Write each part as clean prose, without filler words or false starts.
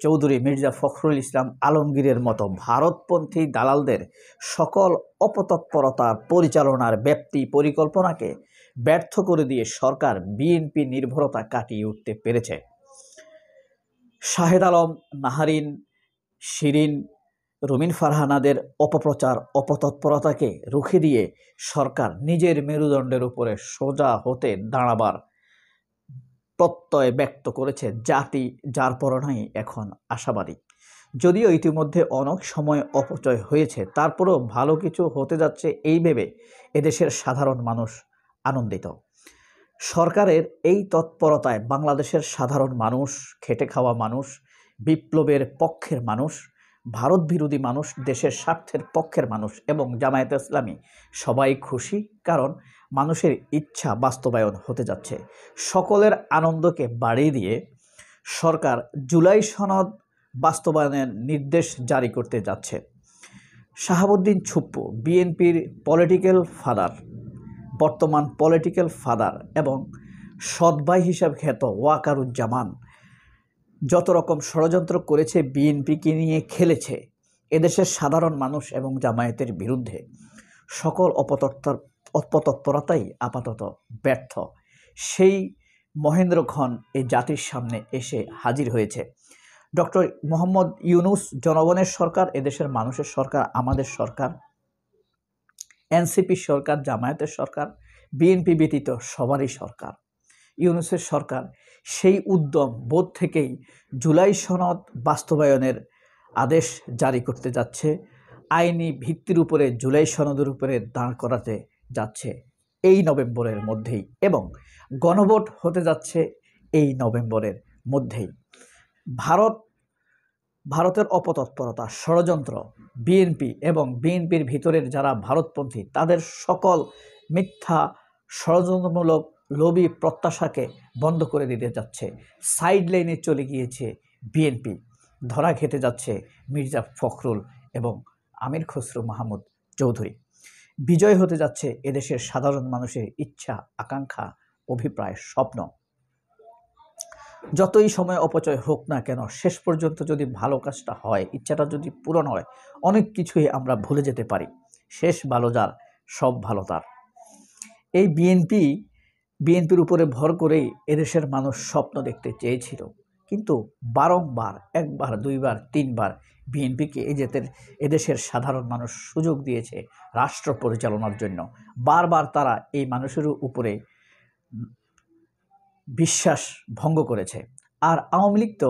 চৌধুরী মির্জা ফখরুল ইসলাম আলমগীরের মতো ভারতপন্থী দালালদের সকল অপতৎপরতার পরিচালনার ব্যাপ্তি পরিকল্পনাকে ব্যর্থ করে দিয়ে সরকার বিএনপি নির্ভরতা কাটিয়ে উঠতে পেরেছে। শাহেদ আলম, নাহারিন, শিরিন, রুমিন ফারহানাদের অপপ্রচার অপতৎপরতাকে রুখে দিয়ে সরকার নিজের মেরুদণ্ডের উপরে সোজা হতে দাঁড়াবার প্রত্যয় ব্যক্ত করেছে জাতি, যার পরনাই এখন আশাবাদী। যদিও ইতিমধ্যে অনেক সময় অপচয় হয়েছে, তারপরেও ভালো কিছু হতে যাচ্ছে এই ভেবে এদেশের সাধারণ মানুষ আনন্দিত। সরকারের এই তৎপরতায় বাংলাদেশের সাধারণ মানুষ, খেটে খাওয়া মানুষ, বিপ্লবের পক্ষের মানুষ, ভারত বিরোধী মানুষ, দেশের স্বার্থের পক্ষের মানুষ এবং জামায়াতে ইসলামী সবাই খুশি, কারণ মানুষের ইচ্ছা বাস্তবায়ন হতে যাচ্ছে। সকলের আনন্দকে বাড়িয়ে দিয়ে সরকার জুলাই সনদ বাস্তবায়নের নির্দেশ জারি করতে যাচ্ছে। শাহাবুদ্দিন ছুপ্পু, বিএনপির পলিটিক্যাল ফাদার, বর্তমান পলিটিক্যাল ফাদার এবং সৎভাই হিসাবে খ্যাত ওয়াকারুজ্জামান যত রকম ষড়যন্ত্র করেছে, বিএনপিকে নিয়ে খেলেছে এদেশের সাধারণ মানুষ এবং জামায়াতের বিরুদ্ধে, সকল অপতৎপরতাই আপাতত ব্যর্থ। সেই মহেন্দ্র খন এই জাতির সামনে এসে হাজির হয়েছে। ডক্টর মোহাম্মদ ইউনূস জনগণের সরকার, এদেশের মানুষের সরকার, আমাদের সরকার, এনসিপি সরকার, জামায়াতের সরকার, বিএনপি ব্যতীত সবারই সরকার। ইউনূসের সরকার সেই উদ্যম বোধ থেকেই জুলাই সনদ বাস্তবায়নের আদেশ জারি করতে যাচ্ছে, আইনি ভিত্তির উপরে জুলাই সনদের উপরে দাঁড় করাতে যাচ্ছে এই নভেম্বরের মধ্যেই, এবং গণভোট হতে যাচ্ছে এই নভেম্বরের মধ্যেই। ভারতের অপতৎপরতা, ষড়যন্ত্র, বিএনপি এবং বিএনপির ভিতরের যারা ভারতপন্থী, তাদের সকল মিথ্যা ষড়যন্ত্রমূলক লোভী প্রত্যাশাকে বন্ধ করে দিতে যাচ্ছে। সাইড লাইনে চলে গিয়েছে বিএনপি, ধরা খেতে যাচ্ছে মির্জা ফখরুল এবং আমির খসরু মাহমুদ চৌধুরী। বিজয় হতে যাচ্ছে এদেশের সাধারণ মানুষের ইচ্ছা, আকাঙ্ক্ষা, অভিপ্রায়, স্বপ্ন। যতই সময় অপচয় হোক না কেন, শেষ পর্যন্ত যদি ভালো কাজটা হয়, ইচ্ছাটা যদি পূরণ হয়, অনেক কিছুই আমরা ভুলে যেতে পারি। শেষ ভালো যার, সব ভালো তার। এই বিএনপির উপরে ভর করেই এদেশের মানুষ স্বপ্ন দেখতে চেয়েছিল, কিন্তু বারংবার, একবার, দুইবার, তিনবার বিএনপিকে এদেশের সাধারণ মানুষ সুযোগ দিয়েছে রাষ্ট্র পরিচালনার জন্য। বারবার তারা এই মানুষের উপরে বিশ্বাস ভঙ্গ করেছে। আর আওয়ামী লীগ তো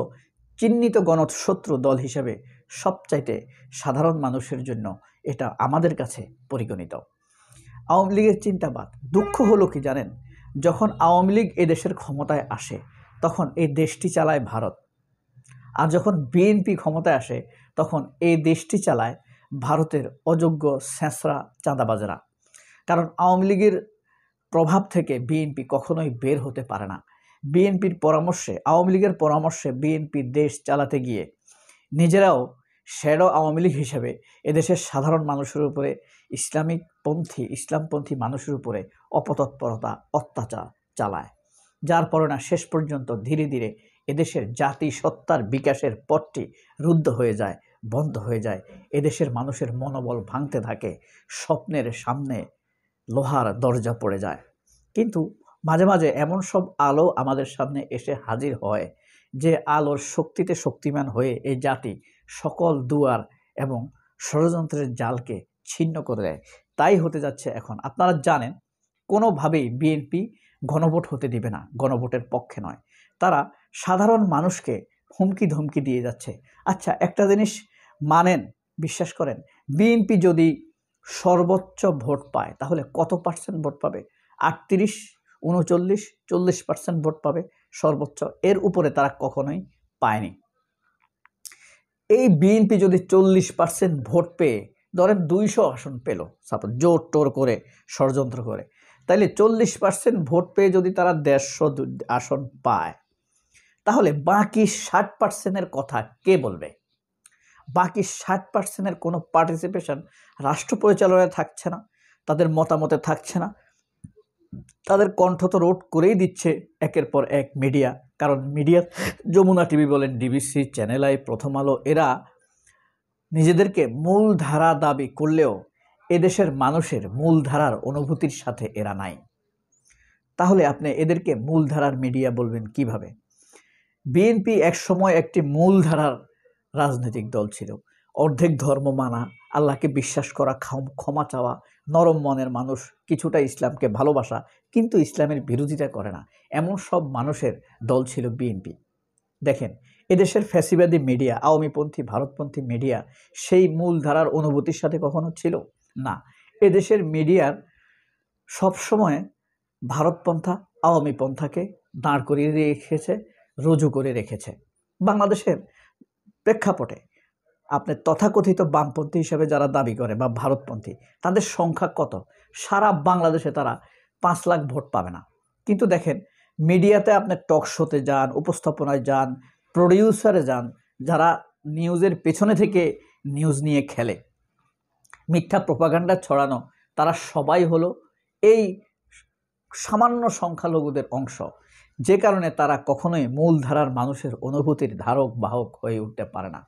চিহ্নিত গণশত্রু দল হিসেবে সবচাইতে সাধারণ মানুষের জন্য এটা আমাদের কাছে পরিগণিত। আওয়ামী লীগের চিন্তাবাদ, দুঃখ হলো কি জানেন, যখন আওয়ামী লীগ এদেশের ক্ষমতায় আসে তখন এই দেশটি চালায় ভারত, আর যখন বিএনপি ক্ষমতায় আসে তখন এই দেশটি চালায় ভারতের অযোগ্য স্যাঁচরা চাঁদাবাজরা। কারণ আওয়ামী লীগের প্রভাব থেকে বিএনপি কখনোই বের হতে পারে না। আওয়ামী লীগের পরামর্শে বিএনপি দেশ চালাতে গিয়ে নিজেরাও শ্যাডো আওয়ামী লীগ হিসেবে এদেশের সাধারণ মানুষের উপরে, ইসলামপন্থী মানুষের উপরে অপতৎপরতা, অত্যাচার চালায়, যার পরিণাম শেষ পর্যন্ত ধীরে ধীরে এদেশের জাতিসত্তার বিকাশের পথটি রুদ্ধ হয়ে যায়, বন্ধ হয়ে যায়। এদেশের মানুষের মনোবল ভাঙতে থাকে, স্বপ্নের সামনে লোহার দরজা পড়ে যায়। কিন্তু মাঝে মাঝে এমন সব আলো আমাদের সামনে এসে হাজির হয় যে আলোর শক্তিতে শক্তিমান হয়ে এই জাতি সকল দুয়ার এবং ষড়যন্ত্রের জালকে ছিন্ন করে দেয়। তাই হতে যাচ্ছে এখন। আপনারা জানেন, কোনোভাবেই বিএনপি গণভোট হতে দিবে না, গণভোটের পক্ষে নয়। তারা সাধারণ মানুষকে হুমকি ধমকি দিয়ে যাচ্ছে। আচ্ছা, একটা জিনিস মানেন, বিশ্বাস করেন, বিএনপি যদি সর্বোচ্চ ভোট পায় তাহলে কত পার্সেন্ট ভোট পাবে? 38, 39, 40% ভোট পাবে সর্বোচ্চ। এর উপরে তারা কখনোই পায়নি। এই বিএনপি যদি 40% ভোট পেয়ে, ধরেন 200 আসন পেল, সাপোজ জোর টোর করে, ষড়যন্ত্র করে, তাইলে 40% ভোট পেয়ে যদি তারা 150 আসন পায়, তাহলে বাকি 60%-এর কথা কে বলবে? বাকি 60%-এর কোনো পার্টিসিপেশন রাষ্ট্র পরিচালনায় থাকছে না, তাদের মতামতে থাকছে না, তাদের কণ্ঠ তো রোধ করেই দিচ্ছে একের পর এক মিডিয়া। কারণ মিডিয়া, যমুনা টিভি বলেন, ডিবিসি, চ্যানেল আই, প্রথম আলো, এরা নিজেদেরকে মূলধারা দাবি করলেও এদেশের মানুষের মূলধারার অনুভূতির সাথে এরা নাই। তাহলে আপনি এদেরকে মূলধারার মিডিয়া বলবেন কিভাবে? বিএনপি একসময় একটি মূলধারার রাজনৈতিক দল ছিল। অর্ধেক ধর্ম মানা, আল্লাহকে বিশ্বাস করা, ক্ষমা চাওয়া, নরম মনের মানুষ, কিছুটা ইসলামকে ভালোবাসা, কিন্তু ইসলামের বিরোধিতা করে না, এমন সব মানুষের দল ছিল বিএনপি। দেখেন, এদেশের ফ্যাসিবাদী মিডিয়া, আওয়ামীপন্থী, ভারতপন্থী মিডিয়া সেই মূলধারার অনুভূতির সাথে কখনো ছিল না। এদেশের মিডিয়ার সবসময় ভারতপন্থা, আওয়ামীপন্থাকে দাঁড় করিয়ে রেখেছে, রুজু করে রেখেছে। বাংলাদেশের প্রেক্ষাপটে আপনি তথাকথিত বামপন্থী হিসেবে যারা দাবি করে বা ভারতপন্থী, তাদের সংখ্যা কত? সারা বাংলাদেশে তারা 5 লাখ ভোট পাবে না। কিন্তু দেখেন, মিডিয়াতে আপনি টক শোতে যান, উপস্থাপনায় যান, প্রডিউসারে যান, যারা নিউজের পেছনে থেকে নিউজ নিয়ে খেলে, মিথ্যা প্রোপাগান্ডা ছড়ানো, তারা সবাই হলো এই সামান্য সংখ্যালঘুদের অংশ। যে কারণে তারা কখনোই মূলধারার মানুষের অনুভূতির ধারক বাহক হয়ে উঠতে পারে না,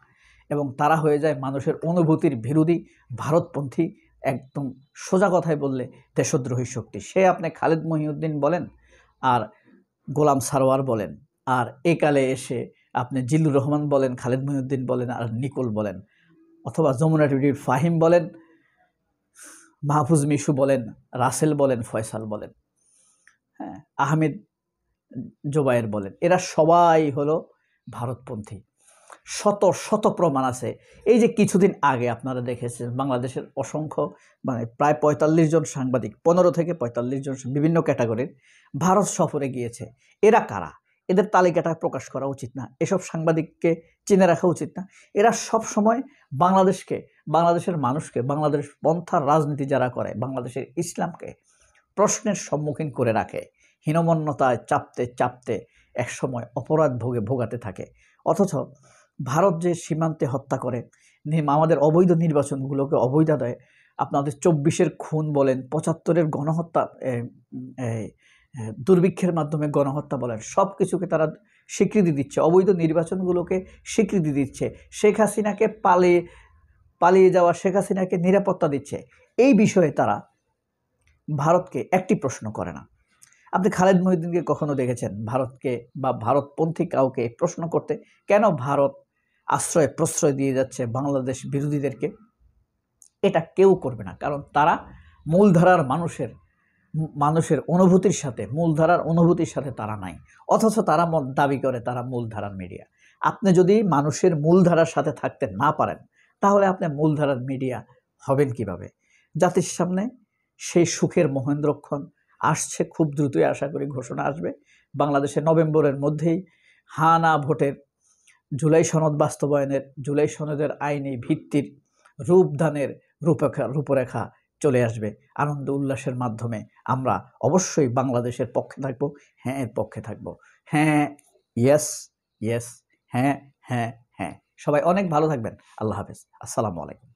এবং তারা হয়ে যায় মানুষের অনুভূতির বিরোধী, ভারতপন্থী, একদম সোজা কথায় বললে দেশদ্রোহী শক্তি। সে আপনি খালেদ মহিউদ্দিন বলেন, আর গোলাম সারোয়ার বলেন, আর একালে এসে আপনি জিল্লুর রহমান বলেন, খালেদ মহিউদ্দিন বলেন, আর নিকোল বলেন, অথবা যমুনা টিভির ফাহিম বলেন, মাহফুজ মিশু বলেন, রাসেল বলেন, ফয়সাল বলেন, হ্যাঁ, আহমেদ জোবায়ের বলেন, এরা সবাই হলো ভারতপন্থী। শত শত প্রমাণ আছে। এই যে কিছুদিন আগে আপনারা দেখেছেন, বাংলাদেশের অসংখ্য, প্রায় 45 জন সাংবাদিক, 15 থেকে 45 জন বিভিন্ন ক্যাটাগরির ভারত সফরে গিয়েছে। এরা কারা? এদের তালিকাটা প্রকাশ করা উচিত না? এসব সাংবাদিককে চিনে রাখা উচিত না? এরা সব সময় বাংলাদেশকে, বাংলাদেশের মানুষকে, বাংলাদেশ পন্থার রাজনীতি যারা করে, বাংলাদেশের ইসলামকে প্রশ্নের সম্মুখীন করে রাখে। হীনমন্যতায় চাপতে চাপতে একসময় অপরাধ ভোগাতে থাকে। অথচ ভারত যে সীমান্তে হত্যা করে, আমাদের অবৈধ নির্বাচনগুলোকে অবৈধ দেয়, আপনাদের 24-এর খুন বলেন, 75-এর গণহত্যা, দুর্ভিক্ষের মাধ্যমে গণহত্যা বলেন, সব কিছুকে তারা স্বীকৃতি দিচ্ছে, অবৈধ নির্বাচনগুলোকে স্বীকৃতি দিচ্ছে, শেখ হাসিনাকে পালিয়ে যাওয়া শেখ হাসিনাকে নিরাপত্তা দিচ্ছে। এই বিষয়ে তারা ভারতকে একটি প্রশ্ন করে না। আপনি খালেদ মহিউদ্দিনকে কখনো দেখেছেন ভারতকে বা ভারতপন্থী কাউকে প্রশ্ন করতে? কেন ভারত আশ্রয় প্রশ্রয় দিয়ে যাচ্ছে বাংলাদেশ বিরোধীদেরকে? এটা কেউ করবে না, কারণ তারা মূলধারার মানুষের অনুভূতির সাথে, মূলধারার অনুভূতির সাথে তারা নাই। অথচ তারা দাবি করে তারা মূলধারার মিডিয়া। আপনি যদি মানুষের মূলধারার সাথে থাকতে না পারেন, তাহলে আপনি মূলধারার মিডিয়া হবেন কিভাবে? জাতির সামনে সেই সুখের মহেন্দ্রক্ষণ আসছে, খুব দ্রুতই আশা করি ঘোষণা আসবে। বাংলাদেশে নভেম্বরের মধ্যেই হা না ভোটের, জুলাই সনদ বাস্তবায়নের, জুলাই সনদের আইনি ভিত্তির রূপদানের রূপরেখা চলে আসবে। আনন্দ উল্লাসের মাধ্যমে আমরা অবশ্যই বাংলাদেশের পক্ষে থাকব, হ্যাঁ এর পক্ষে থাকব, হ্যাঁ, ইয়েস ইয়েস, হ্যাঁ হ্যাঁ হ্যাঁ। সবাই অনেক ভালো থাকবেন। আল্লাহ হাফেজ। আসসালামু আলাইকুম।